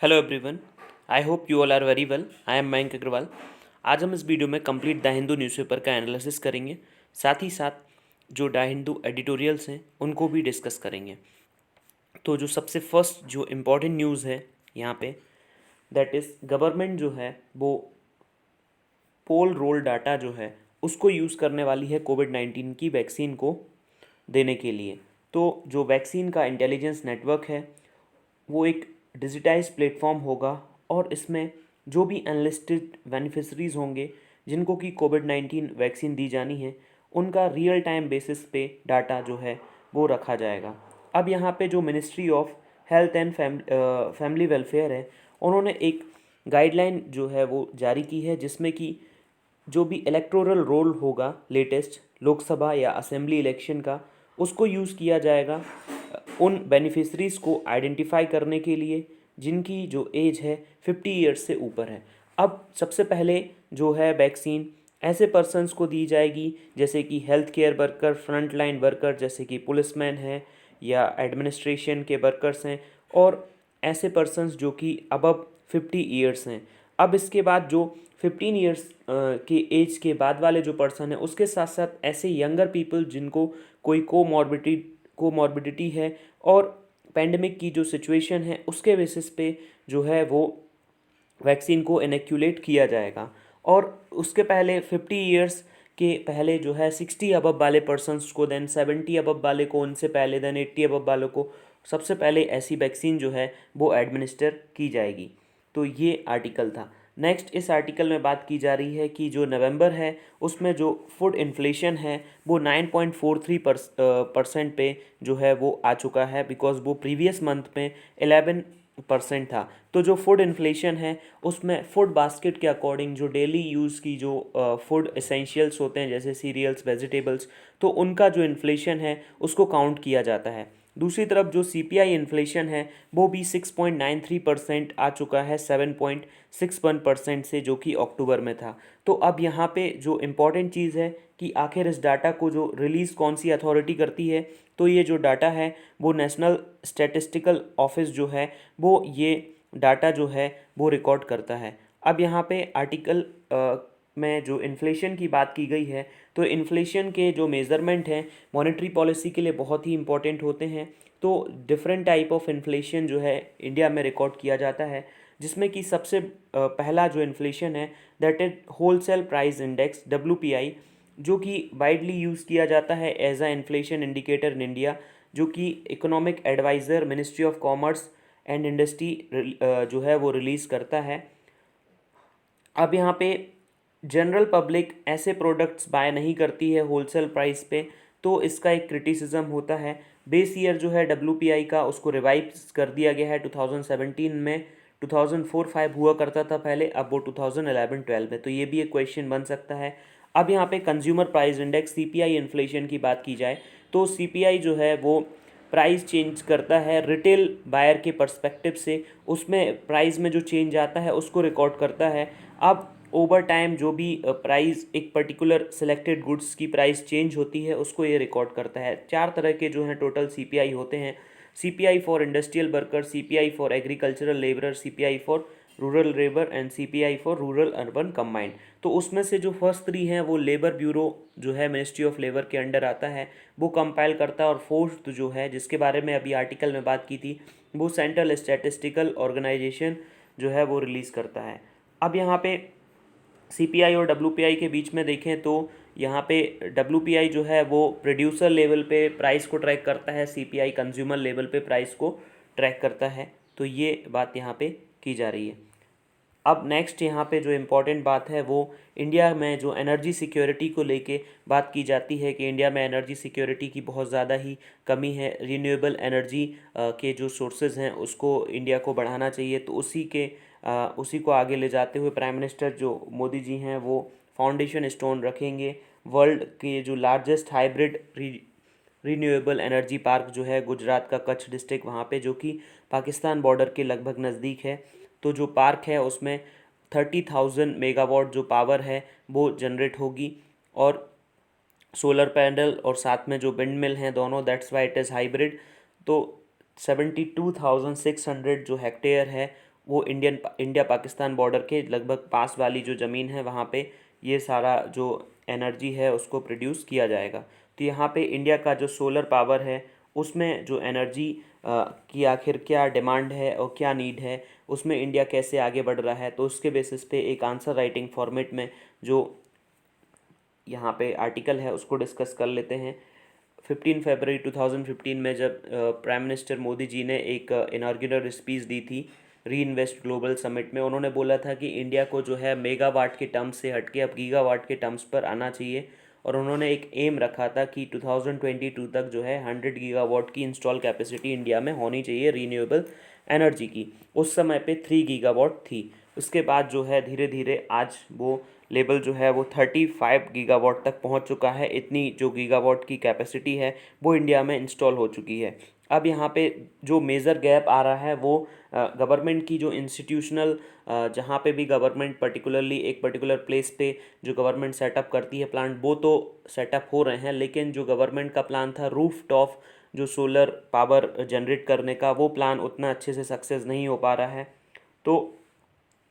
Hello everyone. I hope you all are very well. I am Mayank Agrawal. आज हम इस video में कंप्लीट द हिंदू न्यूज़पेपर का एनालिसिस करेंगे। साथ ही साथ जो द हिंदू एडिटोरियल्स हैं उनको भी डिस्कस करेंगे। तो जो सबसे फर्स्ट जो इम्पोर्टेंट न्यूज़ है यहाँ पे, दैट इज़ गवर्नमेंट जो है वो पोल रोल डाटा जो है उसको यूज़ करने वाली है कोविड-19 की वैक्सीन को देने के लिए। तो जो वैक्सीन का इंटेलिजेंस नेटवर्क है वो एक डिजिटाइज प्लेटफॉर्म होगा और इसमें जो भी अनलिस्टेड बेनिफिशरीज होंगे जिनको कि कोविड-19 वैक्सीन दी जानी है उनका रियल टाइम बेसिस पे डाटा जो है वो रखा जाएगा। अब यहाँ पे जो ministry of health and family welfare है उन्होंने एक गाइडलाइन जो है वो जारी की है जिसमें कि जो भी इलेक्टोरल रोल होगा लेटेस्ट लोकसभा या असेंबली इलेक्शन का उसको यूज़ किया जाएगा उन बेनिफिशरीज़ को आइडेंटिफाई करने के लिए जिनकी जो एज है 50 ईयर्स से ऊपर है। अब सबसे पहले जो है वैक्सीन ऐसे पर्सन्स को दी जाएगी जैसे कि health care worker, front line worker जैसे कि पुलिसमैन हैं या एडमिनिस्ट्रेशन के वर्कर्स हैं और ऐसे पर्सन्स जो कि अबव 50 ईयर्स हैं। अब इसके बाद जो 15 ईयर्स के एज के बाद वाले जो पर्सन है उसके साथ साथ ऐसे यंगर पीपल जिनको कोई कोमॉर्बिडिटी है और पेंडेमिक की जो सिचुएशन है उसके बेसिस पे जो है वो वैक्सीन को इनएक्यूलेट किया जाएगा। और उसके पहले 50 ईयर्स के पहले जो है 60 अबव वाले पर्सन्स को, देन 70 अबव वाले को उनसे पहले, देन 80 अबव वालों को सबसे पहले ऐसी वैक्सीन जो है वो एडमिनिस्टर की जाएगी। तो ये आर्टिकल था। नेक्स्ट इस आर्टिकल में बात की जा रही है कि जो नवंबर है उसमें जो फूड इन्फ्लेशन है वो 9.43% पे जो है वो आ चुका है, बिकॉज वो प्रीवियस मंथ में 11% था। तो जो फूड इन्फ्लेशन है उसमें फूड बास्केट के अकॉर्डिंग जो डेली यूज़ की जो फूड एसेंशियल्स होते हैं जैसे सीरियल्स, वेजिटेबल्स, तो उनका जो इन्फ्लेशन है उसको काउंट किया जाता है। दूसरी तरफ जो सीपीआई इन्फ्लेशन है वो भी 6.93% आ चुका है 7.61% से, जो कि अक्टूबर में था। तो अब यहाँ पे जो इम्पॉर्टेंट चीज़ है कि आखिर इस डाटा को जो रिलीज़ कौन सी अथॉरिटी करती है, तो ये जो डाटा है वो नेशनल स्टैटिस्टिकल ऑफिस जो है वो ये डाटा जो है वो रिकॉर्ड करता है। अब यहाँ पे आर्टिकल में जो इन्फ्लेशन की बात की गई है, तो इन्फ्लेशन के जो मेज़रमेंट हैं मॉनेटरी पॉलिसी के लिए बहुत ही इंपॉर्टेंट होते हैं। तो डिफरेंट टाइप ऑफ इन्फ्लेशन जो है इंडिया में रिकॉर्ड किया जाता है, जिसमें कि सबसे पहला जो इन्फ्लेशन है that is wholesale price index WPI, जो कि वाइडली यूज़ किया जाता है as a inflation indicator in India, जो कि economic adviser ministry of commerce and industry जो है वो रिलीज़ करता है। अब यहाँ पे जनरल पब्लिक ऐसे प्रोडक्ट्स बाय नहीं करती है होलसेल प्राइस पे, तो इसका एक क्रिटिसिज्म होता है। बेस ईयर जो है WPI का उसको रिवाइज कर दिया गया है 2017 में। 2004-05 हुआ करता था पहले, अब वो 2011-12 है। तो ये भी एक क्वेश्चन बन सकता है। अब यहाँ पे consumer price index CPI inflation की बात की जाए तो CPI जो है वो प्राइस चेंज करता है रिटेल बायर के पर्सपेक्टिव से, उसमें प्राइस में जो चेंज आता है उसको रिकॉर्ड करता है। अब ओवर टाइम जो भी प्राइस एक पर्टिकुलर सिलेक्टेड गुड्स की प्राइस चेंज होती है उसको ये रिकॉर्ड करता है। 4 तरह के जो हैं टोटल CPI होते हैं: CPI for industrial worker, CPI for agricultural labour, CPI for rural labour and CPI for rural urban combined. तो उसमें से जो फर्स्ट 3 हैं वो लेबर ब्यूरो जो है मिनिस्ट्री ऑफ लेबर के अंडर आता है, वो कंपाइल करता है। और फोर्थ जो है जिसके बारे में अभी आर्टिकल में बात की थी, वो सेंट्रल स्टैटिस्टिकल ऑर्गेनाइजेशन जो है वो रिलीज़ करता है। अब यहाँ पे CPI और WPI के बीच में देखें तो यहाँ पे WPI जो है वो प्रोड्यूसर लेवल पे प्राइस को ट्रैक करता है, CPI कंज्यूमर लेवल पे प्राइस को ट्रैक करता है। तो ये बात यहाँ पे की जा रही है। अब नेक्स्ट यहाँ पे जो इम्पोर्टेंट बात है वो इंडिया में जो एनर्जी सिक्योरिटी को लेके बात की जाती है कि इंडिया में एनर्जी सिक्योरिटी की बहुत ज़्यादा ही कमी है। रिन्यूएबल एनर्जी के जो सोर्सेज हैं उसको इंडिया को बढ़ाना चाहिए। तो उसी को आगे ले जाते हुए प्राइम मिनिस्टर जो मोदी जी हैं वो फाउंडेशन स्टोन रखेंगे वर्ल्ड के जो largest hybrid renewable energy park जो है गुजरात का कच्छ डिस्ट्रिक्ट वहाँ पे, जो कि पाकिस्तान बॉर्डर के लगभग नज़दीक है। तो जो पार्क है उसमें 30,000 मेगावाट जो पावर है वो जनरेट होगी और सोलर पैनल और साथ में जो विंड मिल हैं दोनों, that's why it is hybrid. तो 72,600 जो हेक्टेयर है वो इंडिया पाकिस्तान बॉर्डर के लगभग पास वाली जो ज़मीन है वहाँ पे ये सारा जो एनर्जी है उसको प्रोड्यूस किया जाएगा। तो यहाँ पे इंडिया का जो सोलर पावर है उसमें जो एनर्जी की आखिर क्या डिमांड है और क्या नीड है, उसमें इंडिया कैसे आगे बढ़ रहा है, तो उसके बेसिस पे एक आंसर राइटिंग फॉर्मेट में जो यहाँ पे आर्टिकल है उसको डिस्कस कर लेते हैं। 15 फरवरी 2015 में जब प्राइम मिनिस्टर मोदी जी ने एक इनॉग्रेटर स्पीच दी थी री इन्वेस्ट ग्लोबल समिट में, उन्होंने बोला था कि इंडिया को जो है मेगावाट के टर्म्स से हटके अब गीगावाट के टर्म्स पर आना चाहिए। और उन्होंने एक एम रखा था कि 2022 तक जो है 100 गीगावाट की इंस्टॉल कैपेसिटी इंडिया में होनी चाहिए रीन्यूएबल एनर्जी की। उस समय पे 3 गीगावाट थी। उसके बाद जो है धीरे धीरे आज वो लेवल जो है वो 35 गीगावाट तक पहुंच चुका है। इतनी जो गीगावाट की कैपेसिटी है वो इंडिया में इंस्टॉल हो चुकी है। अब यहाँ पे जो मेजर गैप आ रहा है वो गवर्नमेंट की जो इंस्टीट्यूशनल, जहाँ पे भी गवर्नमेंट पर्टिकुलरली एक पर्टिकुलर प्लेस पे जो गवर्नमेंट सेटअप करती है प्लांट, वो तो सेटअप हो रहे हैं, लेकिन जो गवर्नमेंट का प्लान था रूफ टॉप जो सोलर पावर जनरेट करने का, वो प्लान उतना अच्छे से सक्सेस नहीं हो पा रहा है। तो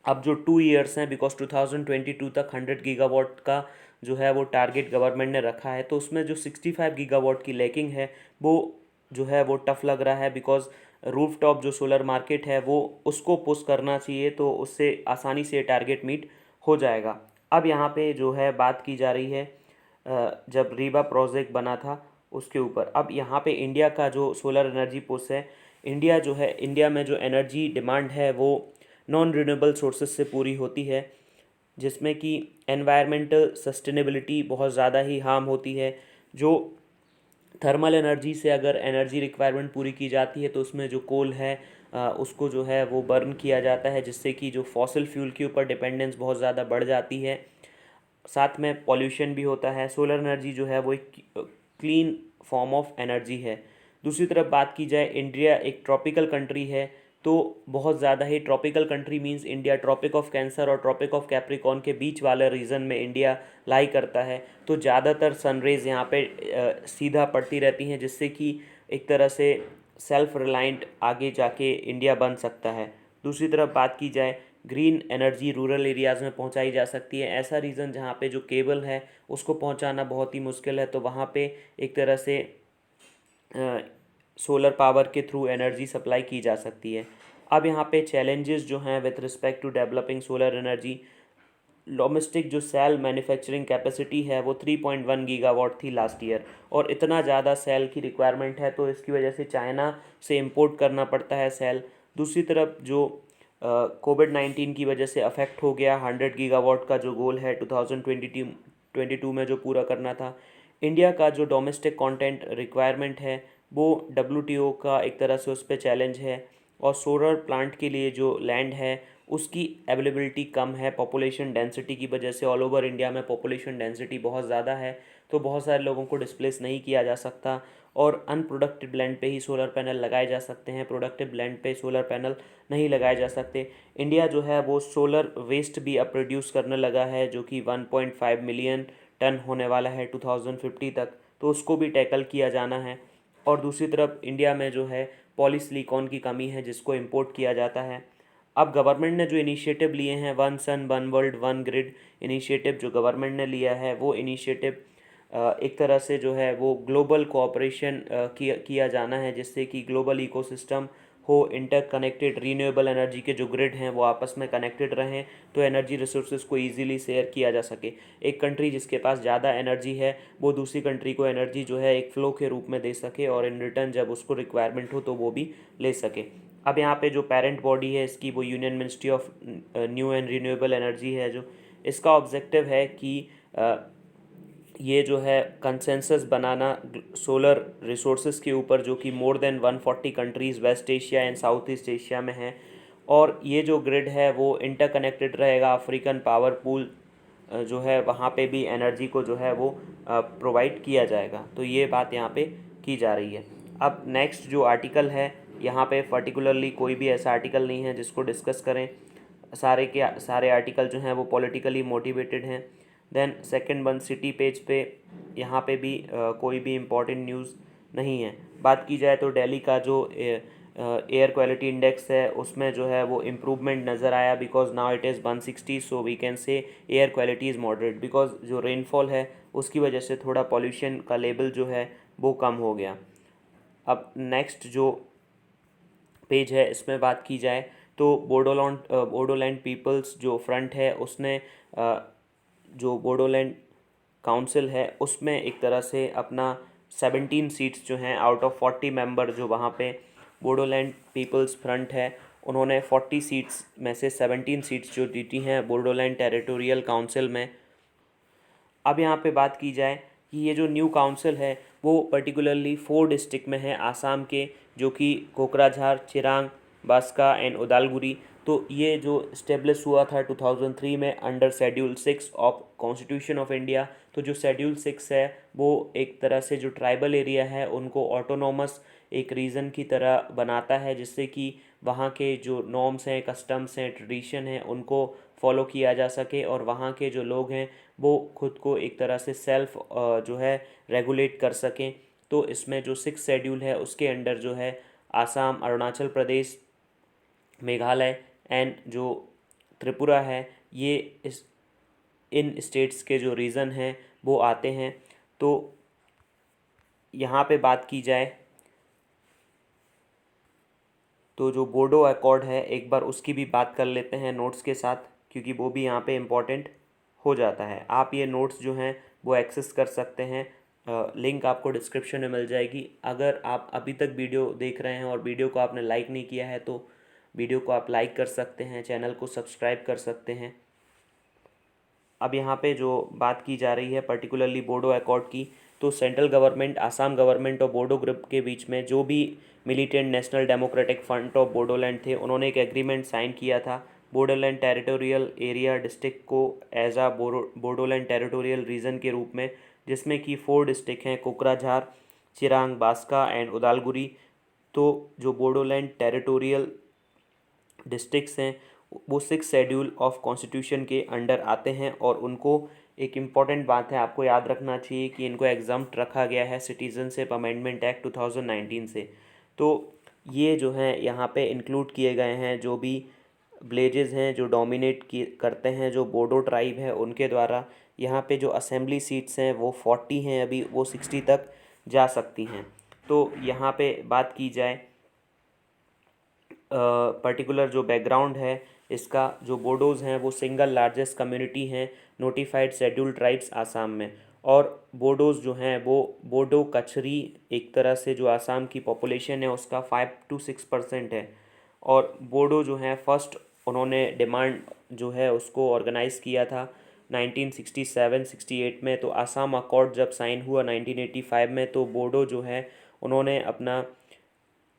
अब जो 2 ईयर्स हैं, बिकॉज 2022 तक 100 गीगावाट का जो है वो टारगेट गवर्नमेंट ने रखा है, तो उसमें जो 65 गीगावाट की लैकिंग है वो जो है वो टफ लग रहा है। बिकॉज रूफ टॉप जो सोलर मार्केट है वो उसको पुश करना चाहिए, तो उससे आसानी से टारगेट मीट हो जाएगा। अब यहाँ पे जो है बात की जा रही है जब रीवा प्रोजेक्ट बना था उसके ऊपर। अब यहाँ पे इंडिया का जो सोलर एनर्जी पुश है, इंडिया में जो एनर्जी डिमांड है वो नॉन रिन्यूएबल सोर्सेज से पूरी होती है, जिसमें कि एनवायरमेंटल सस्टेनेबिलिटी बहुत ज़्यादा ही हार्म होती है। जो थर्मल एनर्जी से अगर एनर्जी रिक्वायरमेंट पूरी की जाती है तो उसमें जो कोल है उसको जो है वो बर्न किया जाता है, जिससे कि जो फॉसिल फ्यूल के ऊपर डिपेंडेंस बहुत ज़्यादा बढ़ जाती है। साथ में पॉल्यूशन भी होता है। सोलर एनर्जी जो है वो एक क्लीन फॉर्म ऑफ एनर्जी है। दूसरी तरफ बात की जाए, इंडिया एक ट्रॉपिकल कंट्री है, तो बहुत ज़्यादा ही tropical country means India tropic of cancer और ट्रॉपिक ऑफ कैप्रिकॉर्न के बीच वाले रीजन में इंडिया लाई करता है। तो ज़्यादातर सनरेज यहाँ पे सीधा पड़ती रहती हैं, जिससे कि एक तरह से सेल्फ रिलायंट आगे जाके इंडिया बन सकता है। दूसरी तरफ बात की जाए, ग्रीन एनर्जी रूरल एरियाज़ में पहुंचाई जा सकती है। ऐसा रीज़न जहाँ पे जो केबल है उसको पहुंचाना बहुत ही मुश्किल है, तो वहाँ पे एक तरह से सोलर पावर के थ्रू एनर्जी सप्लाई की जा सकती है। अब यहाँ पे चैलेंजेस जो हैं with respect to developing solar energy, domestic जो सेल मैन्युफैक्चरिंग कैपेसिटी है वो 3.1 गीगावाट थी लास्ट ईयर, और इतना ज़्यादा सेल की रिक्वायरमेंट है तो इसकी वजह से चाइना से इंपोर्ट करना पड़ता है सेल। दूसरी तरफ जो कोविड-19 की वजह से अफेक्ट हो गया, 100 गीगावाट का जो गोल है 2022 में जो पूरा करना था। इंडिया का जो डोमेस्टिक कंटेंट रिक्वायरमेंट है वो डब्ल्यूटीओ का एक तरह से उस पर चैलेंज है। और सोलर प्लांट के लिए जो लैंड है उसकी अवेलेबिलिटी कम है पॉपुलेशन डेंसिटी की वजह से। ऑल ओवर इंडिया में पॉपुलेशन डेंसिटी बहुत ज़्यादा है, तो बहुत सारे लोगों को डिस्प्लेस नहीं किया जा सकता, और अनप्रोडक्टिव लैंड पे ही सोलर पैनल लगाए जा सकते हैं, प्रोडक्टिव लैंड पे सोलर पैनल नहीं लगाए जा सकते। इंडिया जो है वो सोलर वेस्ट भी अब प्रोड्यूस करने लगा है, जो कि 1.5 मिलियन टन होने वाला है 2050 तक, तो उसको भी टैकल किया जाना है। और दूसरी तरफ इंडिया में जो है पॉलीसिलिकॉन की कमी है जिसको इंपोर्ट किया जाता है। अब गवर्नमेंट ने जो इनिशिएटिव लिए हैं, one sun one world one grid initiative जो गवर्नमेंट ने लिया है, वो इनिशिएटिव एक तरह से जो है वो ग्लोबल कोऑपरेशन किया जाना है, जिससे कि ग्लोबल इकोसिस्टम हो इंटरकनेक्टेड, रीन्यूएबल एनर्जी के जो ग्रिड हैं वो आपस में कनेक्टेड रहें, तो एनर्जी रिसोर्सेज को इजीली शेयर किया जा सके। एक कंट्री जिसके पास ज़्यादा एनर्जी है वो दूसरी कंट्री को एनर्जी जो है एक फ़्लो के रूप में दे सके, और इन रिटर्न जब उसको रिक्वायरमेंट हो तो वो भी ले सके। अब यहाँ पे जो पेरेंट बॉडी है इसकी वो union ministry of new and renewable energy है, जो इसका ऑब्जेक्टिव है कि ये जो है कंसेंसस बनाना सोलर रिसोर्सेज के ऊपर, जो कि more than 140 countries West Asia and South East Asia में हैं। और ये जो ग्रिड है वो इंटरकनेक्टेड रहेगा। अफ्रीकन पावर पूल जो है वहाँ पे भी एनर्जी को जो है वो प्रोवाइड किया जाएगा। तो ये बात यहाँ पे की जा रही है। अब नेक्स्ट जो आर्टिकल है, यहाँ पे पर्टिकुलरली कोई भी ऐसा आर्टिकल नहीं है जिसको डिस्कस करें। सारे के सारे आर्टिकल जो हैं वो पॉलिटिकली मोटिवेटेड हैं। Then second one city page पे यहाँ पे भी कोई भी इम्पोर्टेंट न्यूज़ नहीं है। बात की जाए तो दिल्ली का जो एयर क्वालिटी इंडेक्स है उसमें जो है वो इम्प्रूवमेंट नज़र आया, because now it is 160, so we can say air quality is moderate, because जो रेनफॉल है उसकी वजह से थोड़ा पॉल्यूशन का लेवल जो है वो कम हो गया। अब नेक्स्ट जो पेज है इसमें बात की जाए तो बोडोलैंड पीपल्स जो फ्रंट है उसने जो बोडोलैंड काउंसिल है उसमें एक तरह से अपना 17 सीट्स जो हैं आउट ऑफ 40 मेंबर जो वहाँ पे बोडोलैंड पीपल्स फ्रंट है उन्होंने 40 सीट्स में से 17 सीट्स जो जीती हैं बोडोलैंड टेरिटोरियल काउंसिल में। अब यहाँ पे बात की जाए कि ये जो न्यू काउंसिल है वो पर्टिकुलरली 4 डिस्ट्रिक्ट में है आसाम के, जो कि कोकराझार, चिरांग, बांसका एंड उदालगुरी। तो ये जो इस्टेब्लिश हुआ था 2003 में under schedule 6 of constitution of India. तो जो शेड्यूल 6 है वो एक तरह से जो ट्राइबल एरिया है उनको ऑटोनोमस एक रीजन की तरह बनाता है, जिससे कि वहाँ के जो नॉर्म्स हैं, कस्टम्स हैं, ट्रेडिशन हैं उनको फॉलो किया जा सके और वहाँ के जो लोग हैं वो खुद को एक तरह से सेल्फ जो है रेगुलेट कर सकें। तो इसमें जो 6 शेड्यूल है उसके अंडर जो है आसाम, अरुणाचल प्रदेश, मेघालय एंड जो त्रिपुरा है, ये इस इन स्टेट्स के जो रीज़न हैं वो आते हैं। तो यहाँ पे बात की जाए तो जो बोडो अकॉर्ड है एक बार उसकी भी बात कर लेते हैं नोट्स के साथ, क्योंकि वो भी यहाँ पे इम्पॉर्टेंट हो जाता है। आप ये नोट्स जो हैं वो एक्सेस कर सकते हैं, लिंक आपको डिस्क्रिप्शन में मिल जाएगी। अगर आप अभी तक वीडियो देख रहे हैं और वीडियो को आपने लाइक नहीं किया है तो वीडियो को आप लाइक कर सकते हैं, चैनल को सब्सक्राइब कर सकते हैं। अब यहाँ पे जो बात की जा रही है पर्टिकुलरली बोडो अकॉर्ड की, तो सेंट्रल गवर्नमेंट, आसाम गवर्नमेंट और बोडो ग्रुप के बीच में जो भी militant national democratic front of Bodoland थे उन्होंने एक एग्रीमेंट साइन किया था बोडोलैंड टेरिटोरियल एरिया डिस्ट्रिक्ट को एज आ बोडोलैंड टेरिटोरियल रीजन के रूप में, जिसमें कि 4 डिस्ट्रिक्ट हैं कोकराझार, चिरांग, बांसका एंड उदालगुरी। तो जो बोडोलैंड टेरिटोरियल डिस्ट्रिक्ट्स हैं वो 6 शेड्यूल ऑफ कॉन्स्टिट्यूशन के अंडर आते हैं और उनको एक इम्पॉर्टेंट बात है आपको याद रखना चाहिए कि इनको एग्जम्प्ट रखा गया है सिटीजनशिप अमेंडमेंट एक्ट 2019 से। तो ये जो हैं यहाँ पे इंक्लूड किए गए हैं जो भी विलेजेस हैं जो डोमिनेट करते हैं जो बोडो ट्राइब है उनके द्वारा। यहाँ पे जो असेंबली सीट्स हैं वो 40 हैं, अभी वो 60 तक जा सकती हैं। तो यहाँ पे बात की जाए पर्टिकुलर जो बैकग्राउंड है इसका, जो बोडोज़ हैं वो सिंगल लार्जेस्ट कम्युनिटी हैं नोटिफाइड शेड्यूल ट्राइब्स आसाम में। और बोडोज़ जो हैं वो बोडो कचरी एक तरह से जो आसाम की पॉपुलेशन है उसका 5 to 6% है। और बोडो जो हैं फर्स्ट उन्होंने डिमांड जो है उसको ऑर्गेनाइज़ किया था 1967-68 में। तो आसाम अकॉर्ड जब साइन हुआ 1985 में तो बोडो जो है उन्होंने अपना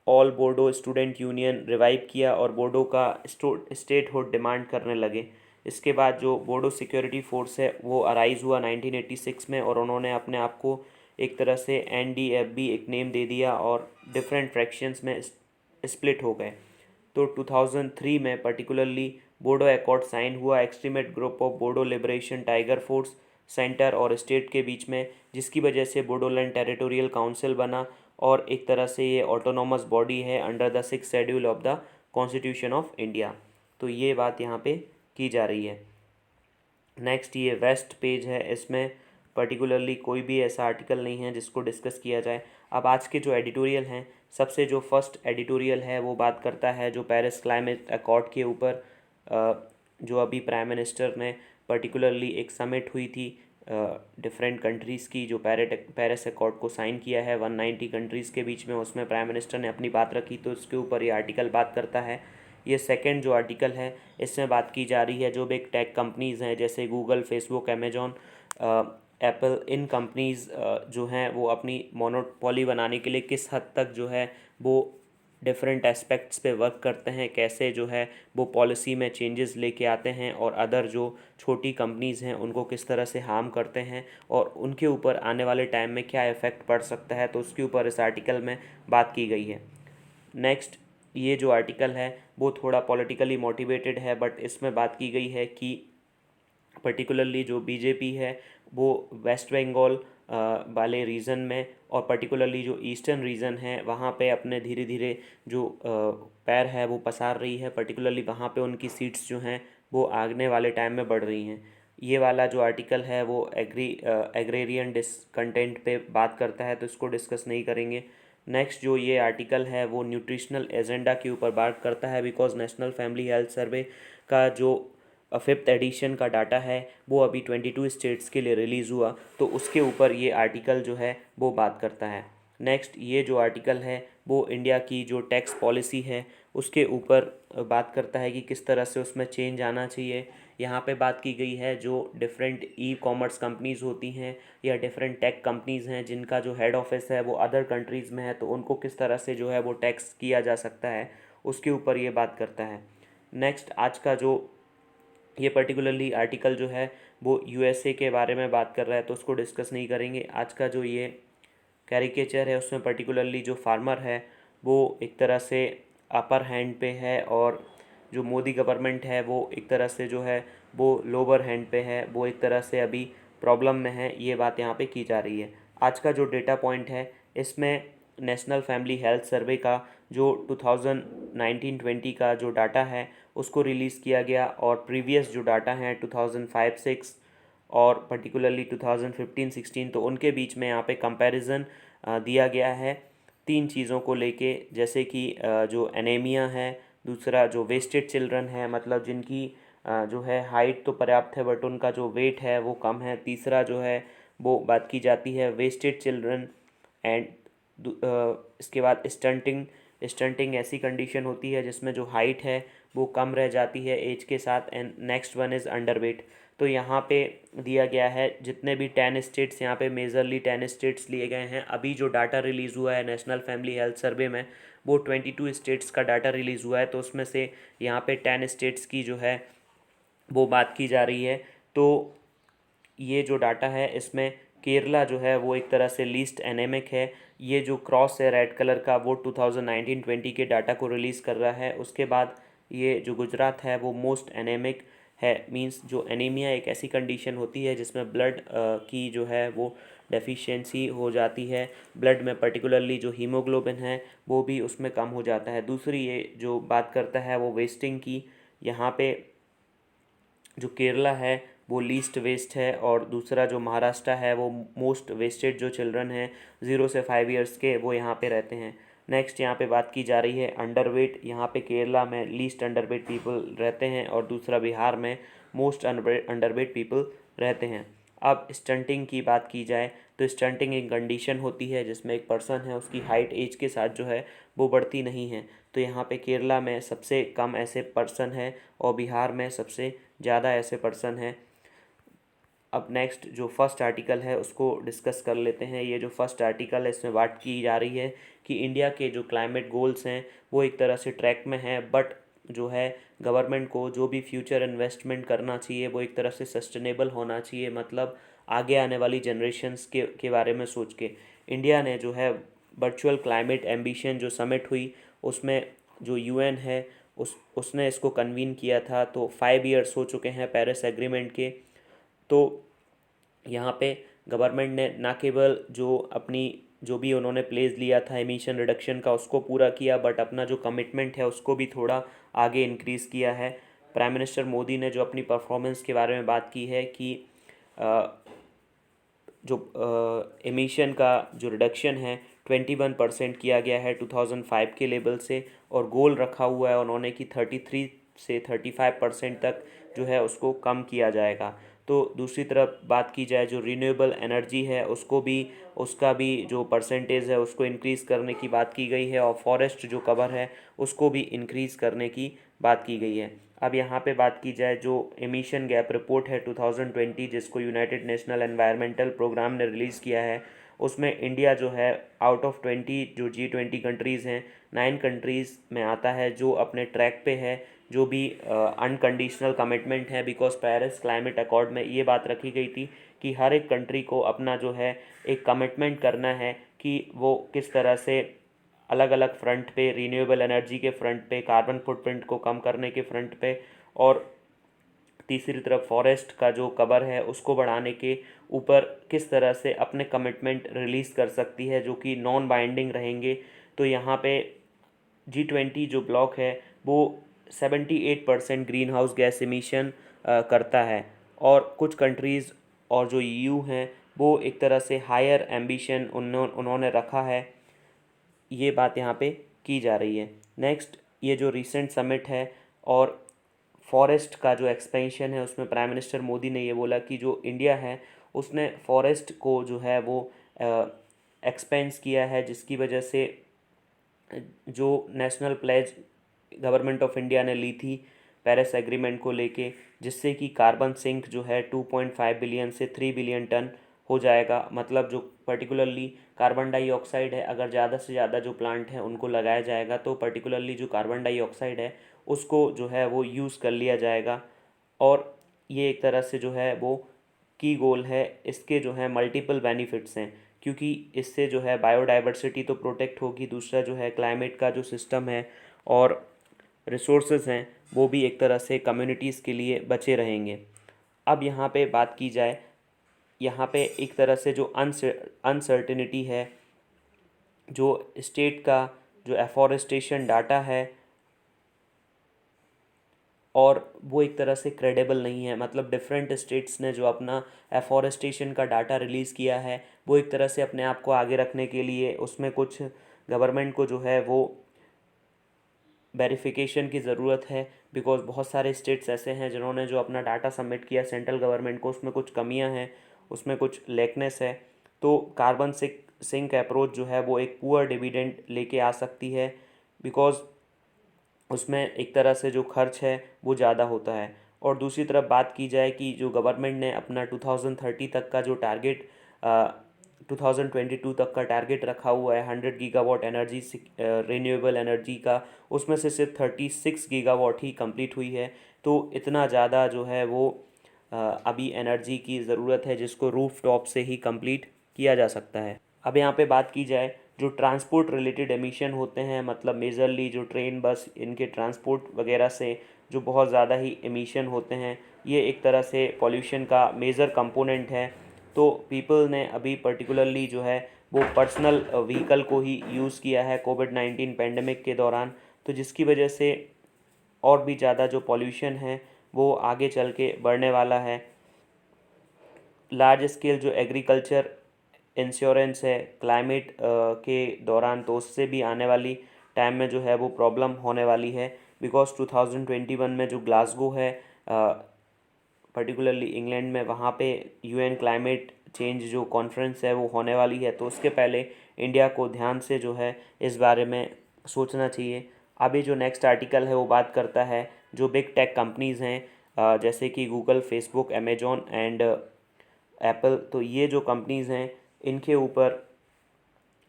all Bodo student union revive किया और बोडो का स्टेटहुड डिमांड करने लगे। इसके बाद जो बोडो सिक्योरिटी फोर्स है वो अराइज हुआ 1986 में और उन्होंने अपने आप को एक तरह से NDFB एक नेम दे दिया और डिफरेंट फ्रैक्शंस में स्प्लिट हो गए। तो 2003 में पर्टिकुलरली बोडो अकॉर्ड साइन हुआ extremist group of Bodo liberation tiger force centre और स्टेट के बीच में, जिसकी वजह से बोडोलैंड टेरिटोरियल काउंसिल बना और एक तरह से ये ऑटोनोमस बॉडी है under the 6 schedule of the constitution of India. तो ये बात यहाँ पे की जा रही है। नेक्स्ट ये वेस्ट पेज है, इसमें पर्टिकुलरली कोई भी ऐसा आर्टिकल नहीं है जिसको डिस्कस किया जाए। अब आज के जो एडिटोरियल हैं, सबसे जो फर्स्ट एडिटोरियल है वो बात करता है जो पेरिस क्लाइमेट अकॉर्ड के ऊपर, जो अभी प्राइम मिनिस्टर ने पर्टिकुलरली एक समिट हुई थी डिफरेंट कंट्रीज़ की जो पेरिस अकॉर्ड को साइन किया है 190 कंट्रीज़ के बीच में, उसमें प्राइम मिनिस्टर ने अपनी बात रखी। तो इसके ऊपर ये आर्टिकल बात करता है। ये सेकंड जो आर्टिकल है इसमें बात की जा रही है जो बिग टेक कंपनीज़ हैं जैसे गूगल, फेसबुक, अमेजॉन, एप्पल, इन कंपनीज़ जो हैं वो अपनी मोनोपोली बनाने के लिए किस हद तक जो है वो डिफरेंट एस्पेक्ट्स पे वर्क करते हैं, कैसे जो है वो पॉलिसी में चेंजेस लेके आते हैं और अदर जो छोटी कंपनीज़ हैं उनको किस तरह से हार्म करते हैं और उनके ऊपर आने वाले टाइम में क्या इफ़ेक्ट पड़ सकता है। तो उसके ऊपर इस आर्टिकल में बात की गई है। नेक्स्ट ये जो आर्टिकल है वो थोड़ा पॉलिटिकली मोटिवेटेड है, बट इसमें बात की गई है कि पर्टिकुलरली जो बीजेपी है वो वेस्ट बंगाल वाले रीजन में और पर्टिकुलरली जो ईस्टर्न रीजन है वहाँ पे अपने धीरे धीरे जो पैर है वो पसार रही है, पर्टिकुलरली वहाँ पे उनकी सीट्स जो हैं वो आगने वाले टाइम में बढ़ रही हैं। ये वाला जो आर्टिकल है वो एग्रेरियन डिसकंटेंट पे बात करता है, तो इसको डिस्कस नहीं करेंगे। नेक्स्ट जो ये आर्टिकल है वो न्यूट्रिशनल एजेंडा के ऊपर बात करता है, because national family health survey का जो फिफ्थ एडिशन का डाटा है वो अभी 22 स्टेट्स के लिए रिलीज़ हुआ, तो उसके ऊपर ये आर्टिकल जो है वो बात करता है। नेक्स्ट ये जो आर्टिकल है वो इंडिया की जो टैक्स पॉलिसी है उसके ऊपर बात करता है कि किस तरह से उसमें चेंज आना चाहिए। यहाँ पे बात की गई है जो डिफरेंट ई कॉमर्स कंपनीज़ होती हैं या डिफरेंट टेक कंपनीज़ हैं जिनका जो हेड ऑफिस है वो अदर कंट्रीज़ में है, तो उनको किस तरह से जो है वो टैक्स किया जा सकता है, उसके ऊपर ये बात करता है। नेक्स्ट आज का जो ये पर्टिकुलरली आर्टिकल जो है वो यूएसए के बारे में बात कर रहा है, तो उसको डिस्कस नहीं करेंगे। आज का जो ये कैरिकेचर है उसमें पर्टिकुलरली जो फार्मर है वो एक तरह से अपर हैंड पे है और जो मोदी गवर्नमेंट है वो एक तरह से जो है वो लोअर हैंड पे है, वो एक तरह से अभी प्रॉब्लम में है, ये बात यहाँ पे की जा रही है। आज का जो डेटा पॉइंट है इसमें नेशनल फैमिली हेल्थ सर्वे का जो 2019-20 का जो डाटा है उसको रिलीज़ किया गया और प्रीवियस जो डाटा हैं 2005-6 और पर्टिकुलरली 2015-16, तो उनके बीच में यहाँ पे कंपैरिजन दिया गया है तीन चीज़ों को लेके, जैसे कि जो एनीमिया है, दूसरा जो वेस्टेड चिल्ड्रन है मतलब जिनकी जो है हाइट तो पर्याप्त है बट उनका जो वेट है वो कम है, तीसरा जो है वो बात की जाती है वेस्टेड चिल्ड्रन एंड इसके बाद स्टंटिंग। स्टंटिंग ऐसी कंडीशन होती है जिसमें जो हाइट है वो कम रह जाती है एज के साथ, and next one is underweight. तो यहाँ पे दिया गया है जितने भी 10 स्टेट्स, यहाँ पे मेजरली 10 स्टेट्स लिए गए हैं। अभी जो डाटा रिलीज़ हुआ है नेशनल फैमिली हेल्थ सर्वे में वो 22 स्टेट्स का डाटा रिलीज़ हुआ है, तो उसमें से यहाँ पे 10 स्टेट्स की जो है वो बात की जा रही है। तो ये जो डाटा है इसमें केरला जो है वो एक तरह से लीस्ट एनेमिक है। ये जो क्रॉस है रेड कलर का वो 2019-20 के डाटा को रिलीज़ कर रहा है। उसके बाद ये जो गुजरात है वो मोस्ट एनेमिक है, मींस जो एनीमिया एक ऐसी कंडीशन होती है जिसमें ब्लड की जो है वो डेफिशिएंसी हो जाती है, ब्लड में पर्टिकुलरली जो हीमोग्लोबिन है वो भी उसमें कम हो जाता है। दूसरी ये जो बात करता है वो वेस्टिंग की, यहाँ पे जो केरला है वो लीस्ट वेस्ट है और दूसरा जो महाराष्ट्र है वो मोस्ट वेस्टेड, जो चिल्ड्रन हैं 0 से 5 ईयर्स के वो यहाँ पे रहते हैं। नेक्स्ट यहाँ पे बात की जा रही है अंडरवेट, यहाँ पे केरला में लीस्ट अंडरवेट पीपल रहते हैं और दूसरा बिहार में मोस्ट अंडरवेट पीपल रहते हैं। अब स्टंटिंग की बात की जाए तो स्टंटिंग एक कंडीशन होती है जिसमें एक पर्सन है उसकी हाइट एज के साथ जो है वो बढ़ती नहीं है, तो यहाँ पे केरला में सबसे कम ऐसे पर्सन है और बिहार में सबसे ज़्यादा ऐसे पर्सन हैं। अब नेक्स्ट जो फर्स्ट आर्टिकल है उसको डिस्कस कर लेते हैं। ये जो फर्स्ट आर्टिकल है इसमें बात की जा रही है कि इंडिया के जो क्लाइमेट गोल्स हैं वो एक तरह से ट्रैक में हैं, बट जो है गवर्नमेंट को जो भी फ्यूचर इन्वेस्टमेंट करना चाहिए वो एक तरह से सस्टेनेबल होना चाहिए, मतलब आगे आने वाली जनरेशन्स के बारे में सोच के। इंडिया ने जो है वर्चुअल क्लाइमेट एम्बिशन जो समिट हुई उसमें जो यूएन है उसने इसको कन्वीन किया था, तो 5 ईयर्स हो चुके हैं पेरिस एग्रीमेंट के। तो यहाँ पे गवर्नमेंट ने ना केवल जो अपनी जो भी उन्होंने प्लेस लिया था एमिशन रिडक्शन का उसको पूरा किया, बट अपना जो कमिटमेंट है उसको भी थोड़ा आगे इंक्रीज़ किया है। प्राइम मिनिस्टर मोदी ने जो अपनी परफॉर्मेंस के बारे में बात की है कि जो एमिशन का जो रिडक्शन है 21% किया गया है 2005 के लेवल से, और गोल रखा हुआ है उन्होंने कि 33 से 35% तक जो है उसको कम किया जाएगा। तो दूसरी तरफ बात की जाए जो रिन्यूएबल एनर्जी है उसका भी जो परसेंटेज है उसको इंक्रीज़ करने की बात की गई है, और फॉरेस्ट जो कवर है उसको भी इंक्रीज़ करने की बात की गई है। अब यहाँ पे बात की जाए जो एमिशन गैप रिपोर्ट है 2020 जिसको यूनाइटेड नेशनल एनवायरमेंटल प्रोग्राम ने रिलीज़ किया है, उसमें इंडिया जो है आउट ऑफ 20 जो G20 कंट्रीज़ हैं 9 कंट्रीज़ में आता है जो अपने ट्रैक पे है, जो भी अनकंडीशनल कमिटमेंट है, बिकॉज पेरिस क्लाइमेट अकॉर्ड में ये बात रखी गई थी कि हर एक कंट्री को अपना जो है एक कमिटमेंट करना है कि वो किस तरह से अलग अलग फ्रंट पे, रिन्यूएबल एनर्जी के फ्रंट पे, कार्बन फुटप्रिंट को कम करने के फ्रंट पे और तीसरी तरफ फॉरेस्ट का जो कवर है उसको बढ़ाने के ऊपर किस तरह से अपने कमिटमेंट रिलीज़ कर सकती है जो कि नॉन बाइंडिंग रहेंगे। तो यहाँ पे G20 जो ब्लॉक है वो 78% ग्रीन हाउस गैस इमिशन करता है, और कुछ कंट्रीज़ और जो EU हैं वो एक तरह से हायर एम्बिशन उन्होंने रखा है। ये बात यहाँ पे की जा रही है। नेक्स्ट, ये जो रिसेंट समिट है और फॉरेस्ट का जो एक्सपेंशन है उसमें प्राइम मिनिस्टर मोदी ने ये बोला कि जो इंडिया है उसने फॉरेस्ट को जो है वो एक्सपेंस किया है, जिसकी वजह से जो national pledge government of India ने ली थी पेरिस एग्रीमेंट को लेके, जिससे कि कार्बन सिंक जो है 2.5 बिलियन से 3 बिलियन टन हो जाएगा। मतलब जो पर्टिकुलरली कार्बन डाइऑक्साइड है, अगर ज़्यादा से ज़्यादा जो प्लांट हैं उनको लगाया जाएगा तो पर्टिकुलरली जो कार्बन डाइऑक्साइड है उसको जो है वो यूज़ कर लिया जाएगा। और ये एक तरह से जो है वो की गोल है। इसके जो है मल्टीपल बेनिफिट्स हैं, क्योंकि इससे जो है बायोडाइवर्सिटी तो प्रोटेक्ट होगी, दूसरा जो है क्लाइमेट का जो सिस्टम है और रिसोर्सेज हैं वो भी एक तरह से कम्युनिटीज़ के लिए बचे रहेंगे। अब यहाँ पे बात की जाए, यहाँ पे एक तरह से जो अनसर्टिनिटी है, जो स्टेट का जो एफॉरेस्टेशन डाटा है और वो एक तरह से क्रेडिबल नहीं है। मतलब डिफरेंट स्टेट्स ने जो अपना एफॉरेस्टेशन का डाटा रिलीज़ किया है वो एक तरह से अपने आप को आगे रखने के लिए उसमें कुछ गवर्नमेंट को जो है वो वेरिफिकेशन की ज़रूरत है, बिकॉज बहुत सारे स्टेट्स ऐसे हैं जिन्होंने जो अपना डाटा सबमिट किया सेंट्रल गवर्नमेंट को उसमें कुछ कमियां हैं, उसमें कुछ लेकनेस है। तो कार्बन सिंक अप्रोच जो है वो एक पुअर डिविडेंड लेके आ सकती है, बिकॉज उसमें एक तरह से जो खर्च है वो ज़्यादा होता है। और दूसरी तरफ बात की जाए कि जो गवर्नमेंट ने अपना 2030 तक का जो टारगेट 2022 तक का टारगेट रखा हुआ है 100 गीगावाट एनर्जी रिन्यूएबल एनर्जी का, उसमें से सिर्फ 36 गीगावाट ही कंप्लीट हुई है। तो इतना ज़्यादा जो है वो अभी एनर्जी की ज़रूरत है जिसको रूफ टॉप से ही कंप्लीट किया जा सकता है। अब यहाँ पे बात की जाए जो ट्रांसपोर्ट रिलेटेड एमिशन होते हैं, मतलब मेजरली जो ट्रेन बस इनके ट्रांसपोर्ट वगैरह से जो बहुत ज़्यादा ही एमिशन होते हैं, ये एक तरह से पॉल्यूशन का मेजर कंपोनेंट है। तो पीपल ने अभी पर्टिकुलरली जो है वो पर्सनल व्हीकल को ही यूज़ किया है कोविड-19 पेंडेमिक के दौरान, तो जिसकी वजह से और भी ज़्यादा जो पॉल्यूशन है वो आगे चल के बढ़ने वाला है। लार्ज स्केल जो एग्रीकल्चर इंश्योरेंस है क्लाइमेट के दौरान, तो उससे भी आने वाली टाइम में जो है वो प्रॉब्लम होने वाली है, बिकॉज 2021 में जो ग्लासगो है पर्टिकुलरली इंग्लैंड में, वहाँ पे UN क्लाइमेट चेंज जो कॉन्फ्रेंस है वो होने वाली है। तो उसके पहले इंडिया को ध्यान से जो है इस बारे में सोचना चाहिए। अभी जो नेक्स्ट आर्टिकल है वो बात करता है जो बिग टेक कंपनीज़ हैं जैसे कि Google, Facebook, Amazon and Apple. तो ये जो कंपनीज़ हैं इनके ऊपर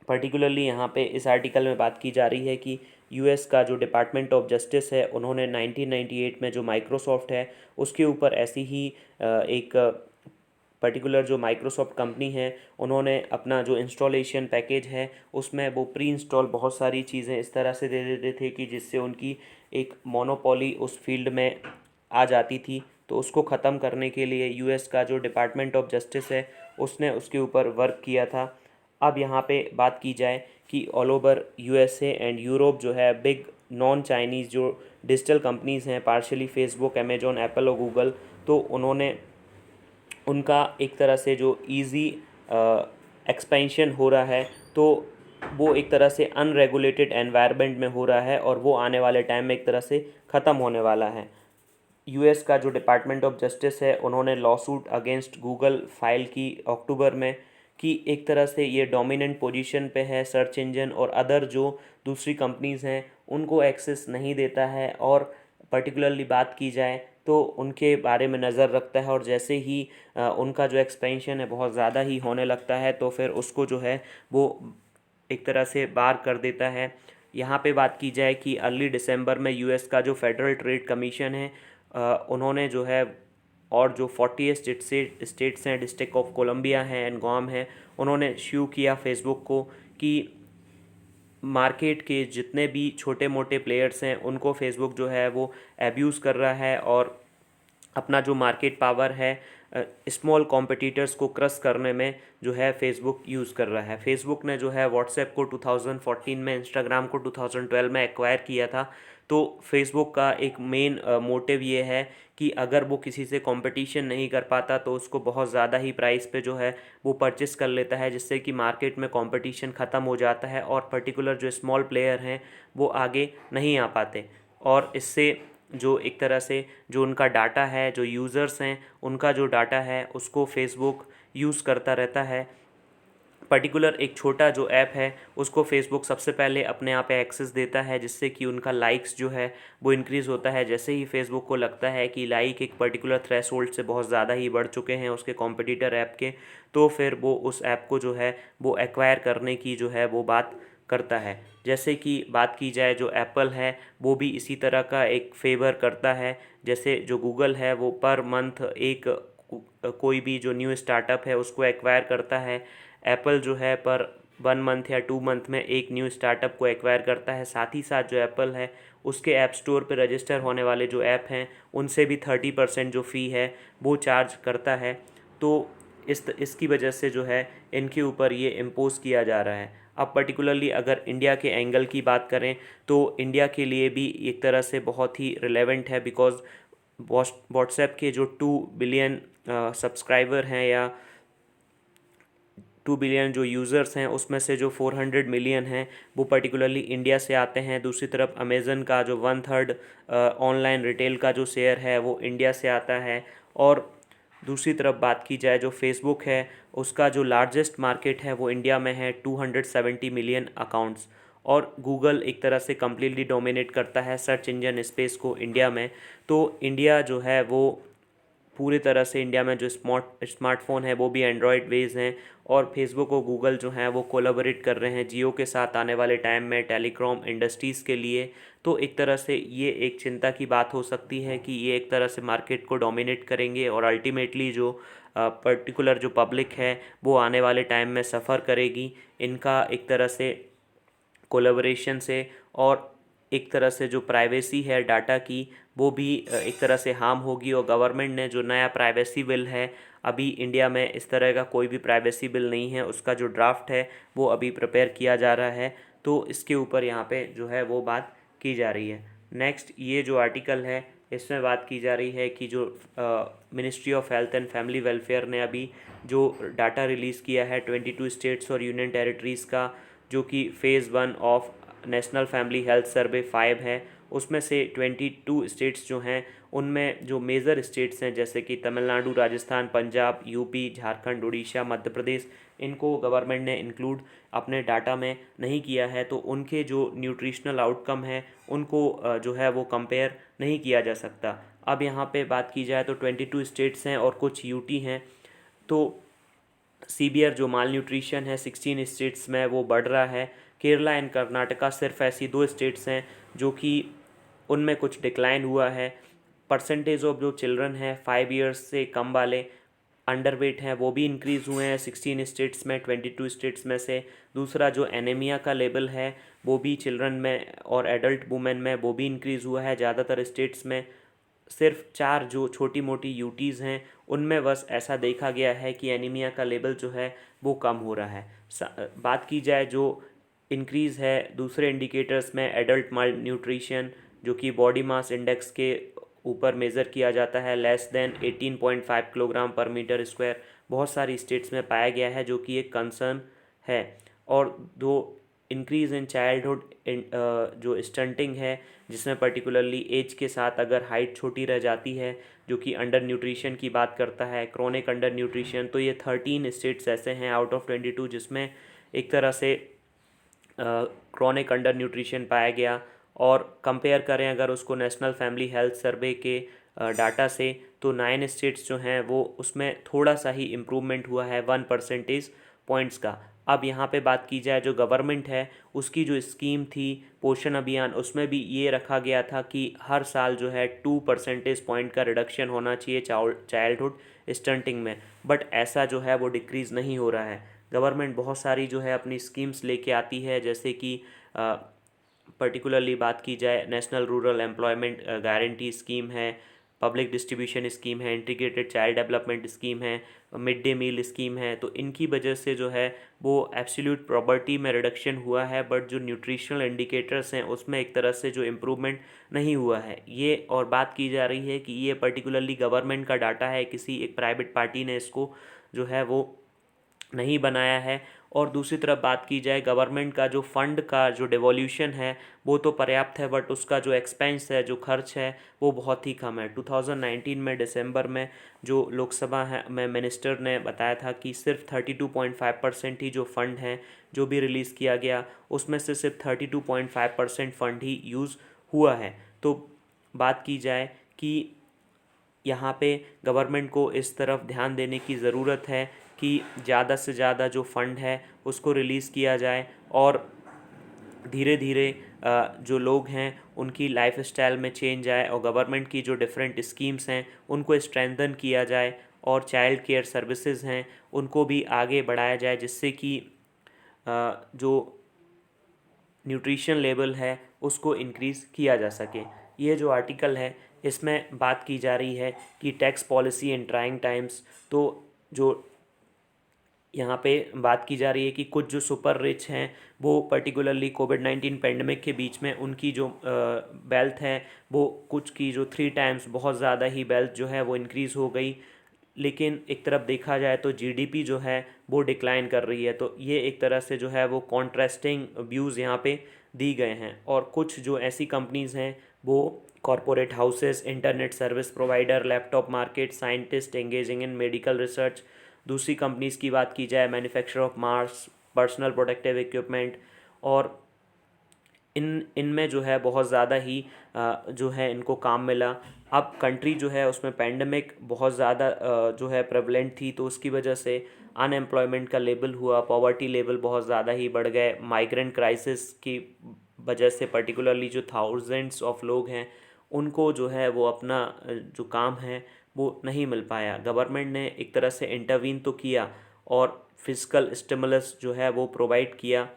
पर्टिकुलरली यहाँ पे इस आर्टिकल में बात की जा रही है कि US का जो डिपार्टमेंट ऑफ जस्टिस है उन्होंने 1998 में जो माइक्रोसॉफ्ट है उसके ऊपर ऐसी ही एक पर्टिकुलर जो माइक्रोसॉफ्ट कंपनी है उन्होंने अपना जो इंस्टॉलेशन पैकेज है उसमें वो प्री इंस्टॉल बहुत सारी चीज़ें इस तरह से दे देते थे कि जिससे उनकी एक मोनोपोली उस फील्ड में आ जाती थी। तो उसको ख़त्म करने के लिए US का जो डिपार्टमेंट ऑफ जस्टिस है उसने उसके ऊपर वर्क किया था। अब यहाँ पे बात की जाए कि all over USA and Europe जो है बिग नॉन चाइनीज़ जो डिजिटल कंपनीज़ हैं, पार्शली फेसबुक, अमेजोन, एप्पल और गूगल, तो उन्होंने उनका एक तरह से जो ईज़ी एक्सपेंशन हो रहा है तो वो एक तरह से अनरेगुलेटेड एनवायरनमेंट में हो रहा है और वो आने वाले टाइम में एक तरह से ख़त्म होने वाला है। US का जो डिपार्टमेंट ऑफ जस्टिस है उन्होंने law suit against Google file की अक्टूबर में, कि एक तरह से ये डोमिनेंट पोजीशन पे है सर्च इंजन और अदर जो दूसरी कंपनीज़ हैं उनको एक्सेस नहीं देता है, और पर्टिकुलरली बात की जाए तो उनके बारे में नज़र रखता है, और जैसे ही उनका जो एक्सपेंशन है बहुत ज़्यादा ही होने लगता है तो फिर उसको जो है वो एक तरह से बार कर देता है। यहाँ पे बात की जाए कि अर्ली दिसंबर में US का जो फेडरल ट्रेड कमीशन है उन्होंने जो है और जो 40 स्टेट्स हैं, डिस्ट्रिक्ट ऑफ कोलंबिया हैं एंड गुआम है, उन्होंने श्यू किया फेसबुक को कि मार्केट के जितने भी छोटे मोटे प्लेयर्स हैं उनको फेसबुक जो है वो एब्यूज़ कर रहा है और अपना जो मार्केट पावर है स्मॉल कॉम्पिटिटर्स को क्रश करने में जो है फेसबुक यूज़ कर रहा है। फेसबुक ने जो है व्हाट्सएप को 2014 में, इंस्टाग्राम को 2012 में एक्वायर किया था। तो फेसबुक का एक मेन मोटिव ये है कि अगर वो किसी से कंपटीशन नहीं कर पाता तो उसको बहुत ज़्यादा ही प्राइस पे जो है वो परचेस कर लेता है, जिससे कि मार्केट में कंपटीशन ख़त्म हो जाता है और पर्टिकुलर जो स्मॉल प्लेयर हैं वो आगे नहीं आ पाते। और इससे जो एक तरह से जो उनका डाटा है, जो यूज़र्स हैं उनका जो डाटा है उसको फेसबुक यूज़ करता रहता है। पर्टिकुलर एक छोटा जो ऐप है उसको फेसबुक सबसे पहले अपने आप एक्सेस देता है, जिससे कि उनका लाइक्स जो है वो इंक्रीज़ होता है। जैसे ही फेसबुक को लगता है कि लाइक एक पर्टिकुलर थ्रेशोल्ड से बहुत ज़्यादा ही बढ़ चुके हैं उसके कॉम्पिटिटर ऐप के, तो फिर वो उस ऐप को जो है वो एक्वायर करने की जो है वो बात करता है। जैसे कि बात की जाए जो एप्पल है वो भी इसी तरह का एक फेवर करता है। जैसे जो गूगल है वो पर मंथ एक कोई भी जो न्यू स्टार्टअप है उसको एक्वायर करता है। एप्पल जो है पर 1 मंथ या 2 मंथ में एक न्यू स्टार्टअप को एक्वायर करता है। साथ ही साथ जो एप्पल है उसके ऐप स्टोर पर रजिस्टर होने वाले जो ऐप हैं उनसे भी 30% जो फ़ी है वो चार्ज करता है। तो इसकी वजह से जो है इनके ऊपर ये इम्पोज़ किया जा रहा है। अब पर्टिकुलरली अगर इंडिया के एंगल की बात करें तो इंडिया के लिए भी एक तरह से बहुत ही रिलेवेंट है, बिकॉज़ व्हाट्सएप के जो 2 बिलियन सब्सक्राइबर हैं या 2 बिलियन जो यूज़र्स हैं उसमें से जो 400 मिलियन हैं वो पर्टिकुलरली इंडिया से आते हैं। दूसरी तरफ अमेज़न का जो 1/3 ऑनलाइन रिटेल का जो शेयर है वो इंडिया से आता है। और दूसरी तरफ बात की जाए जो फेसबुक है उसका जो लार्जेस्ट मार्केट है वो इंडिया में है, 270 मिलियन अकाउंट्स। और गूगल एक तरह से कम्प्लीटली डोमिनेट करता है सर्च इंजन स्पेस को इंडिया में। तो इंडिया जो है वो पूरी तरह से, इंडिया में जो स्मार्टफ़ोन है वो भी एंड्रॉयड बेस्ड हैं। और फेसबुक और गूगल जो हैं वो कोलैबोरेट कर रहे हैं जियो के साथ आने वाले टाइम में टेलीकॉम इंडस्ट्रीज़ के लिए। तो एक तरह से ये एक चिंता की बात हो सकती है कि ये एक तरह से मार्केट को डोमिनेट करेंगे और अल्टीमेटली जो पर्टिकुलर जो पब्लिक है वो आने वाले टाइम में सफ़र करेगी इनका एक तरह से कोलैबोरेशन से। और एक तरह से जो प्राइवेसी है डाटा की वो भी एक तरह से हार्म होगी। और गवर्नमेंट ने जो नया प्राइवेसी बिल है, अभी इंडिया में इस तरह का कोई भी प्राइवेसी बिल नहीं है, उसका जो ड्राफ्ट है वो अभी प्रिपेयर किया जा रहा है। तो इसके ऊपर यहाँ पे जो है वो बात की जा रही है। नेक्स्ट ये जो आर्टिकल है इसमें बात की जा रही है कि जो ministry of health and family welfare ने अभी जो डाटा रिलीज़ किया है 22 स्टेट्स और यूनियन टेरिटरीज़ का, जो कि phase 1 of national family health survey 5 है, उसमें से 22 स्टेट्स जो हैं उनमें जो मेजर स्टेट्स हैं जैसे कि तमिलनाडु, राजस्थान, पंजाब, यूपी, झारखंड, उड़ीसा, मध्य प्रदेश, इनको गवर्नमेंट ने इंक्लूड अपने डाटा में नहीं किया है। तो उनके जो न्यूट्रिशनल आउटकम है उनको जो है वो कंपेयर नहीं किया जा सकता। अब यहाँ पे बात की जाए तो 22 स्टेट्स हैं और कुछ यूटी हैं। तो सीवियर जो माल न्यूट्रिशन है 16 स्टेट्स में वो बढ़ रहा है। केरला एंड कर्नाटका सिर्फ ऐसी 2 स्टेट्स हैं जो कि उनमें कुछ डिक्लाइन हुआ है। परसेंटेज ऑफ जो चिल्ड्रन है 5 ईयर्स से कम वाले अंडरवेट हैं वो भी इंक्रीज़ हुए हैं 16 स्टेट्स में, 22 स्टेट्स में से। दूसरा जो एनीमिया का लेवल है वो भी चिल्ड्रन में और एडल्ट वुमेन में वो भी इंक्रीज़ हुआ है ज़्यादातर स्टेट्स में। सिर्फ 4 जो छोटी मोटी यूटीज़ हैं उनमें बस ऐसा देखा गया है कि एनीमिया का लेवल जो है वो कम हो रहा है। बात की जाए जो इंक्रीज़ है दूसरे इंडिकेटर्स में, एडल्ट माल न्यूट्रिशन जो कि बॉडी मास इंडेक्स के ऊपर मेज़र किया जाता है, लेस देन 18.5 किलोग्राम पर मीटर स्क्वायर, बहुत सारी स्टेट्स में पाया गया है जो कि एक कंसर्न है। और दो इंक्रीज़ इन चाइल्डहुड जो स्टंटिंग है, जिसमें पर्टिकुलरली एज के साथ अगर हाइट छोटी रह जाती है, जो कि अंडर न्यूट्रिशन की बात करता है, क्रोनिक अंडर न्यूट्रिशन। तो ये 13 स्टेट्स ऐसे हैं आउट ऑफ 22 जिसमें एक तरह से क्रोनिक अंडर न्यूट्रिशन पाया गया। और कंपेयर करें अगर उसको नेशनल फैमिली हेल्थ सर्वे के डाटा से, तो 9 स्टेट्स जो हैं वो उसमें थोड़ा सा ही इम्प्रूवमेंट हुआ है 1 परसेंटेज पॉइंट्स का। अब यहाँ पे बात की जाए जो गवर्नमेंट है उसकी जो स्कीम थी पोषण अभियान, उसमें भी ये रखा गया था कि हर साल जो है 2 परसेंटेज पॉइंट का रिडक्शन होना चाहिए चाइल्डहुड स्टंटिंग में। बट ऐसा जो है वो डिक्रीज़ नहीं हो रहा है। गवर्नमेंट बहुत सारी जो है अपनी स्कीम्स लेके आती है, जैसे कि पर्टिकुलरली बात की जाए national rural employment guarantee scheme है, पब्लिक डिस्ट्रीब्यूशन स्कीम है, इंटीग्रेटेड चाइल्ड डेवलपमेंट स्कीम है, मिड डे मील स्कीम है, तो इनकी वजह से जो है वो एब्सोल्यूट प्रॉपर्टी में रिडक्शन हुआ है, बट जो न्यूट्रिशनल इंडिकेटर्स हैं उसमें एक तरह से जो इम्प्रूवमेंट नहीं हुआ है ये। और बात की जा रही है कि ये पर्टिकुलरली गवर्नमेंट का डाटा है, किसी एक प्राइवेट पार्टी ने इसको जो है वो नहीं बनाया है। और दूसरी तरफ बात की जाए गवर्नमेंट का जो फंड का जो डिवोल्यूशन है वो तो पर्याप्त है, बट उसका जो एक्सपेंस है, जो खर्च है, वो बहुत ही कम है। 2019 में दिसंबर में जो लोकसभा है में मिनिस्टर ने बताया था कि सिर्फ 32.5% ही जो फंड है जो भी रिलीज़ किया गया उसमें से सिर्फ 32.5% फंड ही यूज़ हुआ है। तो बात की जाए कि यहाँ पे गवर्नमेंट को इस तरफ ध्यान देने की ज़रूरत है कि ज़्यादा से ज़्यादा जो फंड है उसको रिलीज़ किया जाए, और धीरे धीरे जो लोग हैं उनकी लाइफ स्टाइल में चेंज आए, और गवर्नमेंट की जो डिफरेंट स्कीम्स हैं उनको स्ट्रेंथन किया जाए, और चाइल्ड केयर सर्विसेज हैं उनको भी आगे बढ़ाया जाए, जिससे कि जो न्यूट्रिशन लेवल है उसको इंक्रीज़ किया जा सके। ये जो आर्टिकल है इसमें बात की जा रही है कि tax policy in trying times. तो जो यहाँ पे बात की जा रही है कि कुछ जो सुपर रिच हैं वो पर्टिकुलरली कोविड-19 पेंडेमिक के बीच में उनकी जो वेल्थ है वो कुछ की जो 3 टाइम्स बहुत ज़्यादा ही वेल्थ जो है वो इंक्रीज़ हो गई, लेकिन एक तरफ देखा जाए तो जीडीपी जो है वो डिक्लाइन कर रही है। तो ये एक तरह से जो है वो कॉन्ट्रास्टिंग व्यूज़ यहाँ पे दी गए हैं। और कुछ जो ऐसी कंपनीज़ हैं वो corporate houses, internet service provider, laptop market, scientist engaging in medical research. दूसरी कंपनीज़ की बात की जाए manufacture of Mars, personal protective equipment, और इनमें जो है बहुत ज़्यादा ही जो है इनको काम मिला। अब कंट्री जो है उसमें पेंडेमिक बहुत ज़्यादा जो है प्रेवलेंट थी, तो उसकी वजह से अनएम्प्लॉयमेंट का लेवल हुआ, पॉवर्टी लेवल बहुत ज़्यादा ही बढ़ गए। माइग्रेंट क्राइसिस की वजह से पर्टिकुलरली जो थाउजेंड्स ऑफ लोग हैं उनको जो है वो अपना जो काम है वो नहीं मिल पाया। गवर्नमेंट ने एक तरह से इंटरवीन तो किया और फिजिकल स्टिमुलस जो है वो प्रोवाइड किया।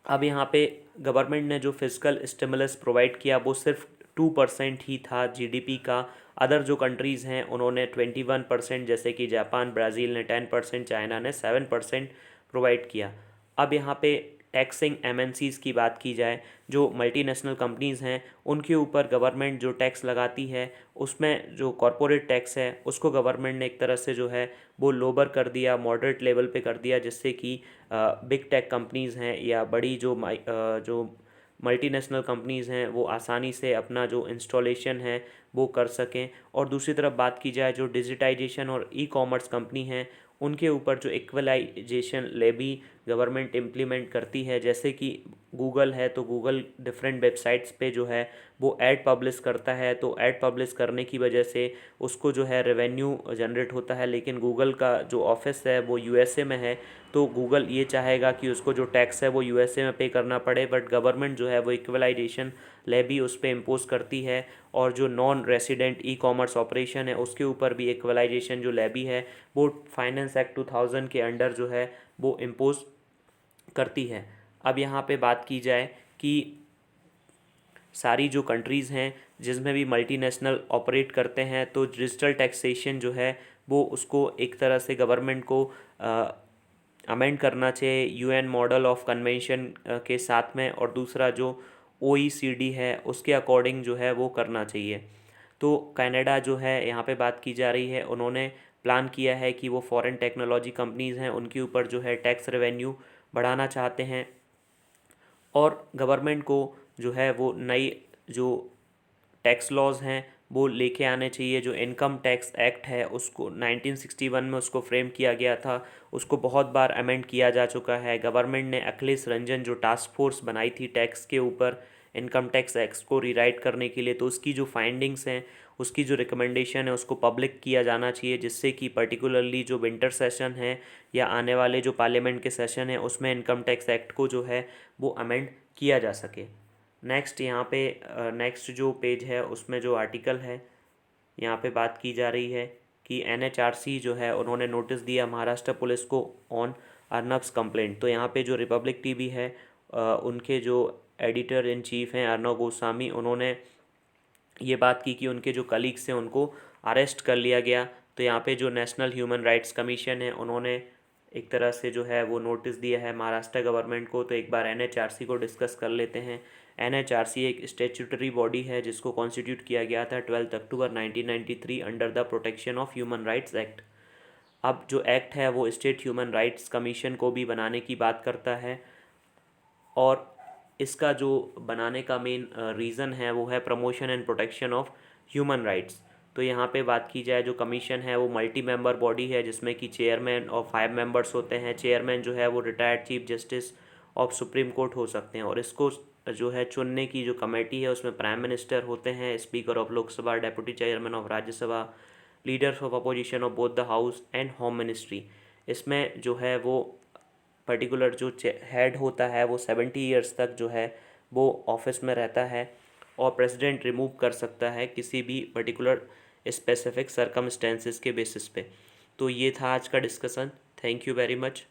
अब यहाँ पे गवर्नमेंट ने जो फिजिकल स्टिमुलस प्रोवाइड किया वो सिर्फ 2% ही था जीडीपी का। अदर जो कंट्रीज़ हैं उन्होंने 21%, जैसे कि जापान, ब्राज़ील ने 10%, चाइना ने 7% प्रोवाइड किया। अब यहाँ पे टैक्सिंग एमएनसीज़ की बात की जाए, जो मल्टीनेशनल कंपनीज़ हैं उनके ऊपर गवर्नमेंट जो टैक्स लगाती है उसमें जो कॉरपोरेट टैक्स है उसको गवर्नमेंट ने एक तरह से जो है वो लोअर कर दिया, मॉडरेट लेवल पे कर दिया, जिससे कि बिग टेक कंपनीज़ हैं या बड़ी जो मल्टीनेशनल कंपनीज़ हैं वो आसानी से अपना जो इंस्टॉलेशन है वो कर सकें। और दूसरी तरफ बात की जाए जो डिजिटाइजेशन और ई कॉमर्स कंपनी हैं उनके ऊपर जो इक्वलाइजेशन लेवी गवर्नमेंट इम्प्लीमेंट करती है, जैसे कि गूगल है तो गूगल डिफरेंट वेबसाइट्स पे जो है वो ऐड पब्लिश करता है, तो ऐड पब्लिश करने की वजह से उसको जो है रेवेन्यू जनरेट होता है, लेकिन गूगल का जो ऑफिस है वो यूएसए में है, तो गूगल ये चाहेगा कि उसको जो टैक्स है वो यूएसए में पे करना पड़े, बट गवर्नमेंट जो है वो इक्वलाइजेशन लेवी उस पर इम्पोज करती है। और जो non resident e commerce operation है उसके ऊपर भी इक्वलाइजेशन जो लेवी है वो फाइनेंस एक्ट 2000 के अंडर जो है वो इम्पोज करती है। अब यहाँ पे बात की जाए कि सारी जो कंट्रीज़ हैं जिसमें भी मल्टीनेशनल ऑपरेट करते हैं तो डिजिटल टैक्सेशन जो है वो उसको एक तरह से गवर्नमेंट को अमेंड करना चाहिए यूएन मॉडल ऑफ कन्वेंशन के साथ में, और दूसरा जो ओईसीडी है उसके अकॉर्डिंग जो है वो करना चाहिए। तो कनाडा जो है यहाँ पे बात की जा रही है, उन्होंने प्लान किया है कि वो फॉरेन टेक्नोलॉजी कंपनीज़ हैं उनके ऊपर जो है टैक्स रेवेन्यू बढ़ाना चाहते हैं, और गवर्नमेंट को जो है वो नई जो टैक्स लॉज हैं वो लेके आने चाहिए। जो इनकम टैक्स एक्ट है उसको 1961 में उसको फ्रेम किया गया था, उसको बहुत बार अमेंड किया जा चुका है। गवर्नमेंट ने अखिलेश रंजन जो टास्क फोर्स बनाई थी टैक्स के ऊपर इनकम टैक्स एक्ट को रीराइट करने के लिए, तो उसकी जो फाइंडिंग्स हैं, उसकी जो रिकमेंडेशन है उसको पब्लिक किया जाना चाहिए, जिससे कि पर्टिकुलरली जो विंटर सेशन है या आने वाले जो पार्लियामेंट के सेशन है उसमें इनकम टैक्स एक्ट को जो है वो अमेंड किया जा सके। नेक्स्ट यहाँ पे नेक्स्ट जो पेज है उसमें जो आर्टिकल है यहाँ पे बात की जा रही है कि एनएचआरसी जो है उन्होंने नोटिस दिया महाराष्ट्र पुलिस को ऑन अर्नब्स कंप्लेंट। तो यहाँ पे जो रिपब्लिक टीवी है उनके जो एडिटर इन चीफ हैं अर्नब गोस्वामी, उन्होंने ये बात की कि उनके जो कलीग्स हैं उनको अरेस्ट कर लिया गया। तो यहाँ पे जो नेशनल ह्यूमन राइट्स कमीशन है उन्होंने एक तरह से जो है वो नोटिस दिया है महाराष्ट्र गवर्नमेंट को। तो एक बार एनएचआरसी को डिस्कस कर लेते हैं। एनएचआरसी एक स्टेचुटरी बॉडी है जिसको कॉन्स्टिट्यूट किया गया था 12 अक्टूबर 1993 under the protection of human rights act. अब जो एक्ट है वो स्टेट ह्यूमन राइट्स कमीशन को भी बनाने की बात करता है, और इसका जो बनाने का मेन रीज़न है वो है promotion and protection of human rights. तो यहाँ पे बात की जाए, जो कमीशन है वो मल्टी मेंबर बॉडी है जिसमें कि चेयरमैन और 5 मेंबर्स होते हैं। चेयरमैन जो है वो retired chief justice of supreme court हो सकते हैं, और इसको जो है चुनने की जो कमेटी है उसमें प्राइम मिनिस्टर होते हैं, speaker of Lok Sabha, deputy chairman of Rajya Sabha, leaders of opposition of both the house and home ministry. इसमें जो है वो पर्टिकुलर जो हेड होता है वो 70 ईयर्स तक जो है वो ऑफिस में रहता है, और प्रेसिडेंट रिमूव कर सकता है किसी भी पर्टिकुलर स्पेसिफिक सरकमस्टेंसेस के बेसिस पे। तो ये था आज का discussion. Thank you very much.